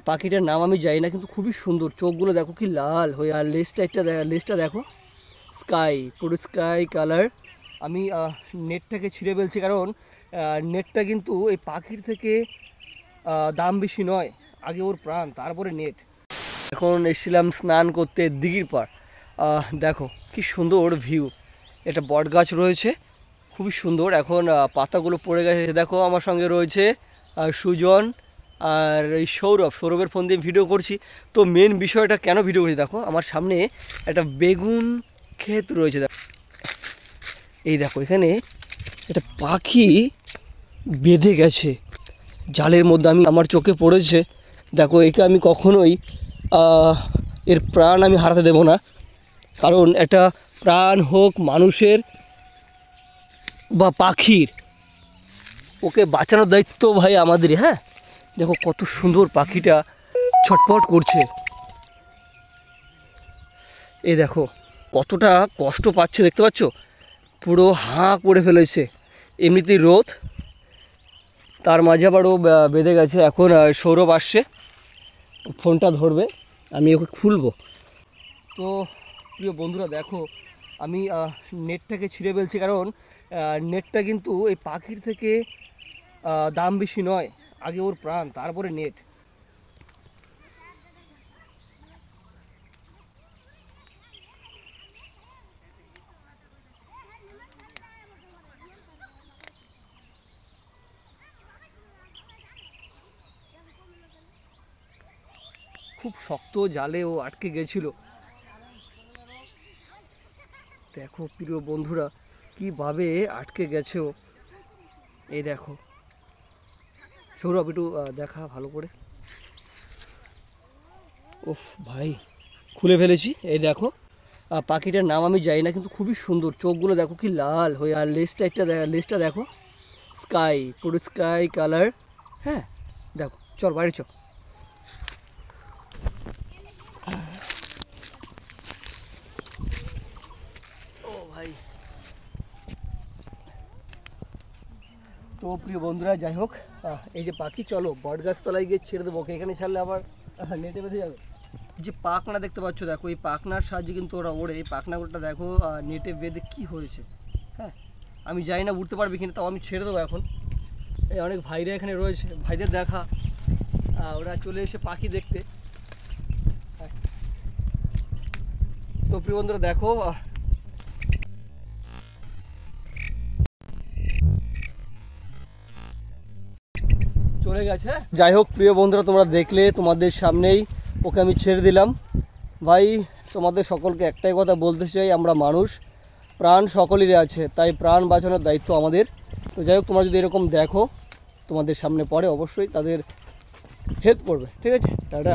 পাখিটার নাম আমি জানি না, কিন্তু খুবই সুন্দর। চোখগুলো দেখো কি লাল হয়ে, আর লেজটা দেখো স্কাই, পুরো স্কাই কালার। আমি নেটটাকে ছিঁড়ে ফেলছি, কারণ নেটটা কিন্তু এই পাখির থেকে দাম বেশি নয়। আগে ওর প্রাণ, তারপরে নেট। এখন এসেছিলাম স্নান করতে দিঘির পাড়। দেখো কি সুন্দর ভিউ। এটা বট গাছ রয়েছে, খুবই সুন্দর। এখন পাতাগুলো পড়ে গেছে। দেখো আমার সঙ্গে রয়েছে সুজন আর এই সৌরভের ফোন দিয়ে ভিডিও করছি। তো মেন বিষয়টা কেন ভিডিও করছি, দেখো আমার সামনে একটা বেগুন ক্ষেত রয়েছে। দেখো এই দেখো, এখানে একটা পাখি বেঁধে গেছে জালের মধ্যে। আমার চোখে পড়েছে। দেখো একে আমি কখনোই এর প্রাণ আমি হারাতে দেব না, কারণ এটা প্রাণ হোক মানুষের বা পাখির, ওকে বাঁচানোর দায়িত্ব ভাই আমাদেরই। হ্যাঁ, দেখো কত সুন্দর পাখিটা ছটফট করছে। এই দেখো কতটা কষ্ট পাচ্ছে, দেখতে পাচ্ছ? পুরো হাঁ করে ফেলেছে। এমনিতেই রোদ, তার মাঝে আবারও বেঁধে গেছে। এখন সৌরভ আসছে, ফোনটা ধরবে, আমি ওকে খুলবো। তো প্রিয় বন্ধুরা দেখো, আমি নেটটাকে ছিঁড়ে ফেলছি, কারণ নেটটা কিন্তু এই পাখির থেকে দাম বেশি নয়। আগে ওর প্রাণ, তারপরে নেট। খুব শক্ত জালে ও আটকে গেছিল। দেখো প্রিয় বন্ধুরা কীভাবে আটকে গেছে ও। এই দেখো সৌরভ, একটু দেখা ভালো করে। ওফ ভাই, খুলে ফেলেছি। এই দেখো পাখিটার নাম আমি জানি না, কিন্তু খুবই সুন্দর। চোখগুলো দেখো কি লাল হয়ে, আর লেজটা দেখো স্কাই, পুরো স্কাই কালার। হ্যাঁ, দেখো চল বাইরে চল। ও ভাই, তো প্রিয় বন্ধুরা যাই হোক, এই যে পাখি, চলো বট গাছতলায় গিয়ে ছেড়ে দেবো। এখানে ছাড়লে আবার নেটে বেঁধে যাবে। যে পাখনা দেখতে পাচ্ছ, দেখো এই পাখনার সাহায্যে কিন্তু ওরা ওড়ে। এই পাখনাগুলোটা দেখো নেটে বেঁধে কি হয়েছে। হ্যাঁ, আমি জানি না উঠতে পারবে কিনা, তাও আমি ছেড়ে দেবো এখন। এই অনেক ভাইরা এখানে রয়েছে, ভাইদের দেখা, ওরা চলে এসে পাখি দেখতে। হ্যাঁ। তো প্রিয় বন্ধুরা দেখো, চলে গেছে। যাই হোক প্রিয় বন্ধুরা, তোমরা দেখলে, তোমাদের সামনেই ওকে আমি ছেড়ে দিলাম। ভাই তোমাদের সকলকে একটাই কথা বলতে চাই, আমরা মানুষ, প্রাণ সকলেরই আছে, তাই প্রাণ বাঁচানোর দায়িত্ব আমাদের। তো যাই হোক, তোমরা যদি এরকম দেখো তোমাদের সামনে পড়ে, অবশ্যই তাদের হেল্প করবে। ঠিক আছে, টাটা।